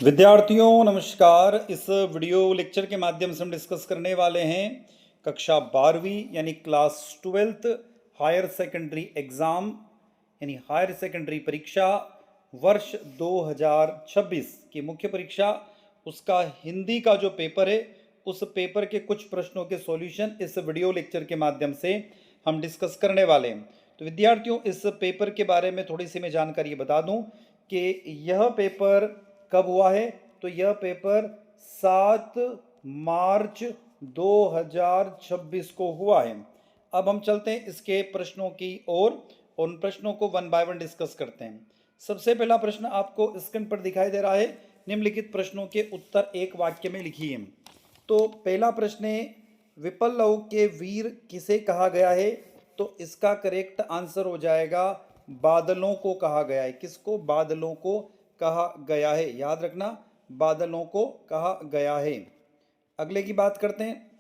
विद्यार्थियों नमस्कार। इस वीडियो लेक्चर के माध्यम से हम डिस्कस करने वाले हैं कक्षा 12वीं यानी class 12th higher secondary exam यानी हायर सेकेंडरी परीक्षा वर्ष 2026 की मुख्य परीक्षा उसका हिंदी का जो पेपर है उस पेपर के कुछ प्रश्नों के सॉल्यूशन इस वीडियो लेक्चर के माध्यम से हम डिस्कस करने वाले हैं। तो विद्यार्थियों इस पेपर के बारे में थोड़ी सी मैं जानकारी बता दूं कि यह पेपर कब हुआ है। तो यह पेपर 7 मार्च 2026 को हुआ है। अब हम चलते हैं इसके प्रश्नों की ओर, उन प्रश्नों को वन बाय वन डिस्कस करते हैं। सबसे पहला प्रश्न आपको स्क्रीन पर दिखाई दे रहा है। निम्नलिखित प्रश्नों के उत्तर एक वाक्य में लिखिए। तो पहला प्रश्न है, विप्लव के वीर किसे कहा गया है? तो इसका करेक्ट आंसर हो जाएगा बादलों को कहा गया है। किसको? बादलों को कहा गया है। याद रखना, बादलों को कहा गया है। अगले की बात करते हैं,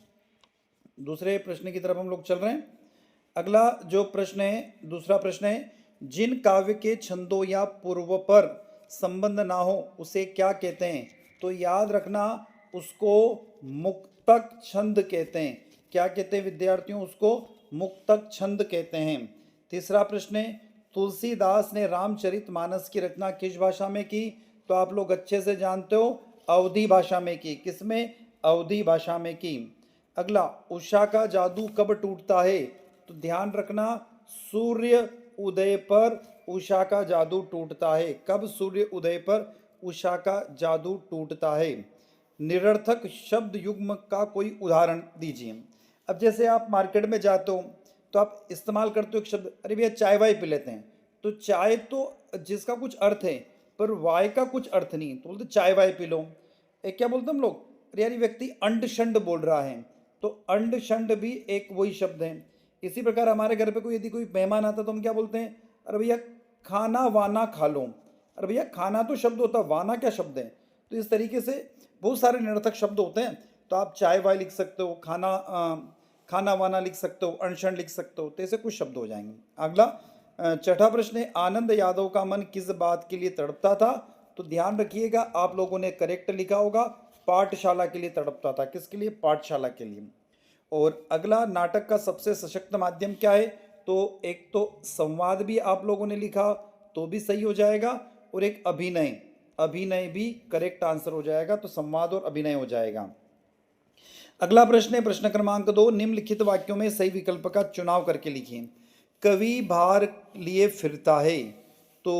दूसरे प्रश्न की तरफ हम लोग चल रहे हैं। अगला जो प्रश्न है, दूसरा प्रश्न है, जिन काव्य के छंदों या पूर्व पर संबंध ना हो उसे क्या कहते हैं? तो याद रखना, उसको मुक्तक छंद कहते हैं। क्या कहते हैं विद्यार्थियों? उसको मुक्तक छंद कहते हैं। तीसरा प्रश्न है, तुलसीदास ने रामचरितमानस की रचना किस भाषा में की? तो आप लोग अच्छे से जानते हो, अवधी भाषा में की। किसमें? अवधी भाषा में की। अगला, उषा का जादू कब टूटता है? तो ध्यान रखना, सूर्य उदय पर उषा का जादू टूटता है। कब सूर्य उदय पर उषा का जादू टूटता है? निरर्थक शब्द युग्म का कोई उदाहरण दीजिए। अब जैसे आप मार्केट में जाते हो तो आप इस्तेमाल करते हो एक शब्द, अरे भैया चाय वाय पी लेते हैं। तो चाय तो जिसका कुछ अर्थ है पर वाय का कुछ अर्थ नहीं, तो बोलते चाय वाय पी लो। एक क्या बोलते हम लोग, अरे यार ये व्यक्ति अंड शंड बोल रहा है, तो अंड शंड भी एक वही शब्द है। इसी प्रकार हमारे घर पे कोई यदि कोई मेहमान आता तो हम क्या बोलते हैं, अरे भैया खाना वाना खा लो। अरे भैया खाना तो शब्द होता है, वाना क्या शब्द है? तो इस तरीके से बहुत सारे निरर्थक शब्द होते हैं। तो आप चाय वाय लिख सकते हो, खाना वाना लिख सकते हो, अनशन लिख सकते हो, तो ऐसे कुछ शब्द हो जाएंगे। अगला छठा प्रश्न है, आनंद यादव का मन किस बात के लिए तड़पता था? तो ध्यान रखिएगा, आप लोगों ने करेक्ट लिखा होगा, पाठशाला के लिए तड़पता था। किसके लिए? पाठशाला के लिए। और अगला, नाटक का सबसे सशक्त माध्यम क्या है? तो एक तो संवाद भी आप लोगों ने लिखा तो भी सही हो जाएगा, और एक अभिनय, अभिनय भी करेक्ट आंसर हो जाएगा। तो संवाद और अभिनय हो जाएगा। अगला प्रश्न है प्रश्न क्रमांक 2, निम्नलिखित वाक्यों में सही विकल्प का चुनाव करके लिखिए। कवि भार लिए फिरता है, तो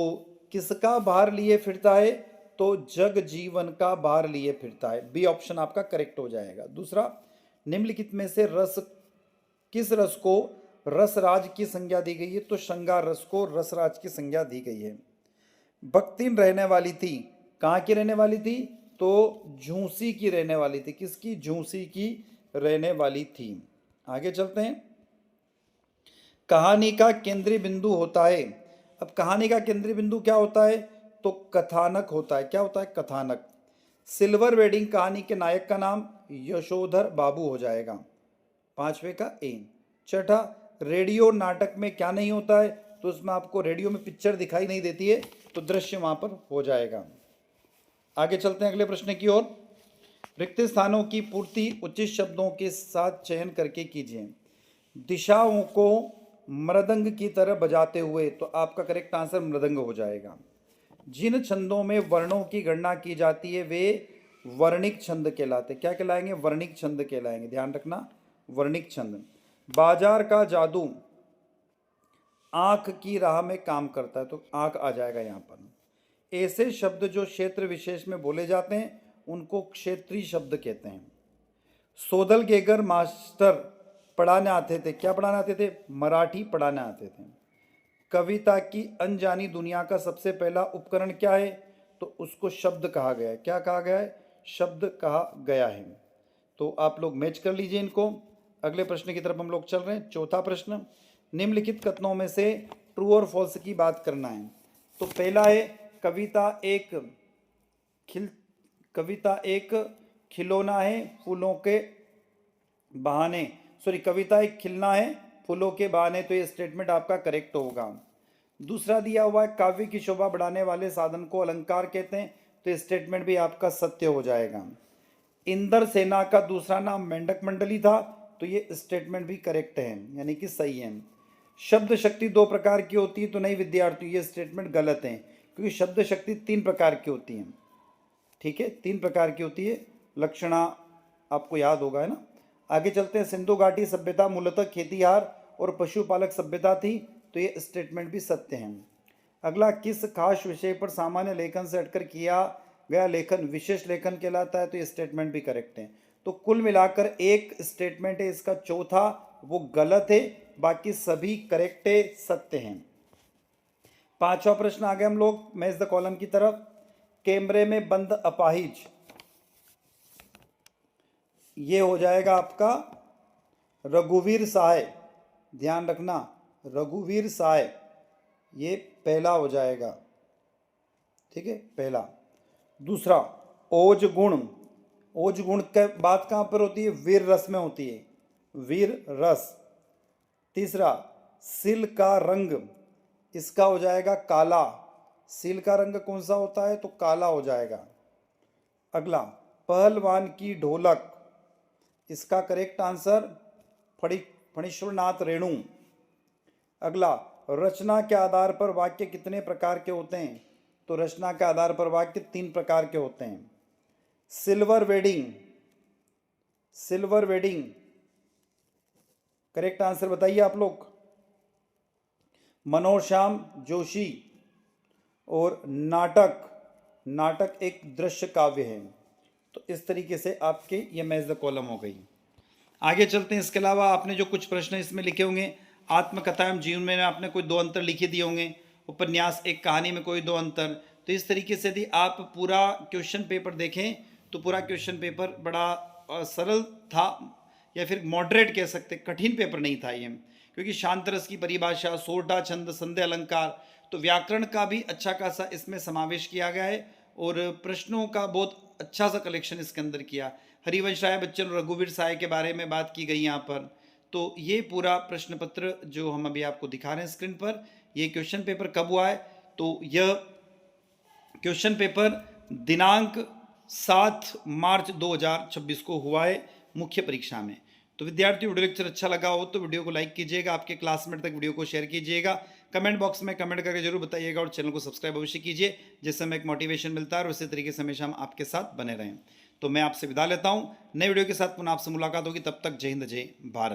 किसका भार लिए फिरता है? तो जग जीवन का भार लिए फिरता है। बी ऑप्शन आपका करेक्ट हो जाएगा। दूसरा, निम्नलिखित में से रस, किस रस को रसराज की संज्ञा दी गई है? तो श्रृंगार रस को रसराज की संज्ञा दी गई है। भक्तिन रहने वाली थी, कहाँ की रहने वाली थी? तो झूसी की रहने वाली थी। किसकी? झूसी की रहने वाली थी। आगे चलते हैं, कहानी का केंद्रीय बिंदु होता है। अब कहानी का केंद्रीय बिंदु क्या होता है? तो कथानक होता है। क्या होता है? कथानक। सिल्वर वेडिंग कहानी के नायक का नाम यशोधर बाबू हो जाएगा, पांचवे का ए। छठा, रेडियो नाटक में क्या नहीं होता है? तो उसमें आपको रेडियो में पिक्चर दिखाई नहीं देती है, तो दृश्य वहां पर हो जाएगा। आगे चलते हैं अगले प्रश्न की ओर। रिक्त स्थानों की पूर्ति उचित शब्दों के साथ चयन करके कीजिए। दिशाओं को मृदंग की तरह बजाते हुए, तो आपका करेक्ट आंसर मृदंग हो जाएगा। जिन छंदों में वर्णों की गणना की जाती है वे वर्णिक छंद कहलाते। क्या कहलाएंगे? वर्णिक छंद कहलाएंगे। ध्यान रखना, वर्णिक छंद। बाजार का जादू आंख की राह में काम करता है, तो आंख आ जाएगा यहाँ पर। ऐसे शब्द जो क्षेत्र विशेष में बोले जाते हैं उनको क्षेत्रीय शब्द कहते हैं। सोदल गेगर मास्टर पढ़ाने आते थे। क्या पढ़ाने आते थे? मराठी पढ़ाने आते थे। कविता की अनजानी दुनिया का सबसे पहला उपकरण क्या है? तो उसको शब्द कहा गया है। क्या कहा गया है? शब्द कहा गया है। तो आप लोग मैच कर लीजिए इनको। अगले प्रश्न की तरफ हम लोग चल रहे हैं। चौथा प्रश्न, निम्नलिखित कथनों में से ट्रू और फॉल्स की बात करना है। तो पहला है, कविता एक खिलौना है फूलों के बहाने, कविता एक खिलना है फूलों के बहाने, तो ये स्टेटमेंट आपका करेक्ट होगा। दूसरा दिया हुआ है, काव्य की शोभा बढ़ाने वाले साधन को अलंकार कहते हैं, तो ये स्टेटमेंट भी आपका सत्य हो जाएगा। इंदर सेना का दूसरा नाम मेंढक मंडली था, तो ये स्टेटमेंट भी करेक्ट है, यानी कि सही है। शब्द शक्ति दो प्रकार की होती है, तो नहीं विद्यार्थियों ये स्टेटमेंट गलत है, क्योंकि शब्द शक्ति तीन प्रकार की होती है। ठीक है, तीन प्रकार की होती है, लक्षणा आपको याद होगा, है ना। आगे चलते हैं। सिंधु घाटी सभ्यता मूलतः खेतीहार और पशुपालक सभ्यता थी, तो ये स्टेटमेंट भी सत्य है। अगला, किस खास विषय पर सामान्य लेखन से हटकर किया गया लेखन विशेष लेखन कहलाता है, तो ये स्टेटमेंट भी करेक्ट है। तो कुल मिलाकर एक स्टेटमेंट है इसका चौथा वो गलत है, बाकी सभी करेक्ट है, सत्य हैं। पांचवा प्रश्न आ गए हम लोग मैच द कॉलम की तरफ। कैमरे में बंद अपाहिज, ये हो जाएगा आपका रघुवीर सहाय, ध्यान रखना रघुवीर सहाय, ये पहला हो जाएगा। ठीक है, पहला। दूसरा, ओज गुण, ओज गुण की बात कहाँ पर होती है? वीर रस में होती है, वीर रस। तीसरा, सिल का रंग, इसका हो जाएगा काला, सिल का रंग कौन सा होता है? तो काला हो जाएगा। अगला, पहलवान की ढोलक, इसका करेक्ट आंसर फणीश्वरनाथ रेणु। अगला, रचना के आधार पर वाक्य कितने प्रकार के होते हैं? तो रचना के आधार पर वाक्य तीन प्रकार के होते हैं। Silver wedding, silver wedding correct answer बताइए आप लोग। मनोज श्याम जोशी। और नाटक, नाटक एक दृश्य काव्य है। तो इस तरीके से आपके ये मैच द कॉलम हो गई। आगे चलते हैं। इसके अलावा आपने जो कुछ प्रश्न इसमें लिखे होंगे, आत्मकथा एवं जीवन में आपने कोई दो अंतर लिखे दिए होंगे, उपन्यास एक कहानी में कोई दो अंतर। तो इस तरीके से यदि आप पूरा क्वेश्चन पेपर देखें तो पूरा क्वेश्चन पेपर बड़ा सरल था, या फिर मॉडरेट कह सकते, कठिन पेपर नहीं था ये, क्योंकि शांत रस की परिभाषा, सोरठा छंद, संध्या अलंकार, तो व्याकरण का भी अच्छा खासा इसमें समावेश किया गया है, और प्रश्नों का बहुत अच्छा सा कलेक्शन इसके अंदर किया। हरिवंश राय बच्चन और रघुवीर सहाय के बारे में बात की गई यहाँ पर। तो ये पूरा प्रश्न पत्र जो हम अभी आपको दिखा रहे हैं स्क्रीन पर, ये क्वेश्चन पेपर कब हुआ है? तो यह क्वेश्चन पेपर दिनांक 7 मार्च 2026 को हुआ है मुख्य परीक्षा में। तो विद्यार्थियों, वीडियो लेक्चर अच्छा लगा हो तो वीडियो को लाइक कीजिएगा, आपके क्लासमेट तक वीडियो को शेयर कीजिएगा, कमेंट बॉक्स में कमेंट करके जरूर बताइएगा, और चैनल को सब्सक्राइब अवश्य कीजिए, जिससे हमें एक मोटिवेशन मिलता है और उसी तरीके से हमेशा हम आपके साथ बने रहें। तो मैं आपसे विदा लेता हूं, नए वीडियो के साथ पुनः आपसे मुलाकात होगी, तब तक जय हिंद, जय भारत।